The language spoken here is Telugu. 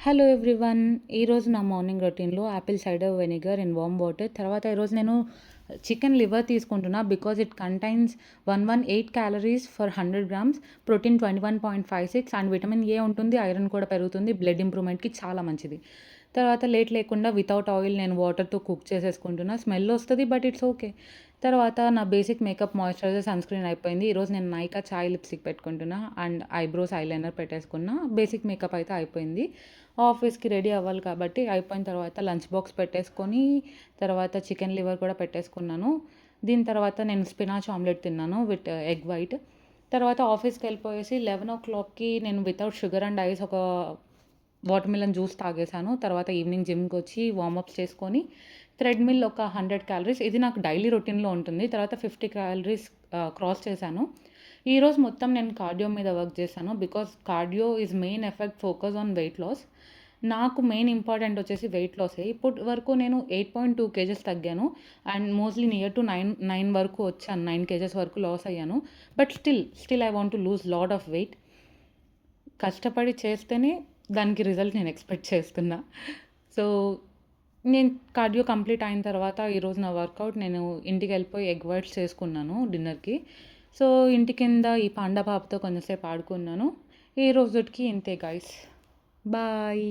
Hello everyone. ఈరోజు నా మార్నింగ్ రొటీన్‌లో apple cider vinegar in warm water. తర్వాత ఈరోజు నేను చికెన్ లివర్ తీసుకుంటున్నా. Because it contains 118 calories for 100 grams, protein 21.56 and vitamin A ఉంటుంది. ఐరన్ కూడా పెరుగుతుంది. బ్లడ్ ఇంప్రూవ్‌మెంట్‌కి చాలా మంచిది. తర్వాత లేట్ లేకుండా వితౌట్ ఆయిల్ నేను వాటర్‌తో కుక్ చేసేసుకుంటున్నా. స్మెల్ వస్తది బట్ ఇట్స్ ఓకే. తర్వాత నా basic makeup moisturiser, sunscreen అయిపోయింది. ఈరోజు నేను నైకా చాయ్ లిప్‌స్టిక్ పెట్టుకుంటున్నా అండ్ ఐబ్రోస్, ఐలైనర్ పెట్టేసుకున్నా. బేసిక్ మేకప్ అయితే అయిపోయింది. ఆఫీస్‌కి రెడీ అవ్వాలి కాబట్టి అయిపోయిన తర్వాత లంచ్ బాక్స్ పెట్టేసుకొని, తర్వాత చికెన్ లివర్ కూడా పెట్టేసుకున్నాను. దీని తర్వాత నేను స్పినాచ్ ఆమ్లెట్ తిన్నాను విత్ ఎగ్ వైట్. తర్వాత ఆఫీస్‌కెళ్ళిపోయేసి 11:00కి నేను వితౌట్ షుగర్ అండ్ ఐస్ ఒక వాటర్‌మిలన్ జ్యూస్ తాగేసాను. తర్వాత ఈవినింగ్ జిమ్‌కొచ్చి వార్మప్స్ చేసుకొని, థ్రెడ్‌మిల్ ఒక 100 క్యాలరీస్, ఇది నాకు డైలీ రొటీన్‌లో ఉంటుంది. తర్వాత 50 క్యాలరీస్ క్రాస్ చేశాను. ఈరోజు మొత్తం నేను కార్డియో మీద వర్క్ చేశాను. Because cardio is main effect focus on weight loss. నాకు మెయిన్ ఇంపార్టెంట్ వచ్చేసి వెయిట్ లాసే. ఇప్పటి వరకు నేను 8.2 కేజెస్ తగ్గాను అండ్ మోస్ట్‌లీ నియర్ టు 9 వరకు వచ్చాను. 9 కేజెస్ వరకు లాస్ అయ్యాను. But still I want to lose lot of weight. కష్టపడి చేస్తేనే దానికి రిజల్ట్ నేను ఎక్స్‌పెక్ట్ చేస్తున్నా. సో, నేను కార్డియో కంప్లీట్ అయిన తర్వాత ఈరోజు నా వర్కౌట్ నేను ఇంటికెళ్ళిపోయి ఎగ్ వైట్స్ చేసుకున్నాను డిన్నర్‌కి. సో, ఇంటి కింద ఈ పాండా పాపతో కొంచెం సేపు ఆడుకున్నాను. ఈ రోజుటికి ఇంతే గైస్. బాయ్.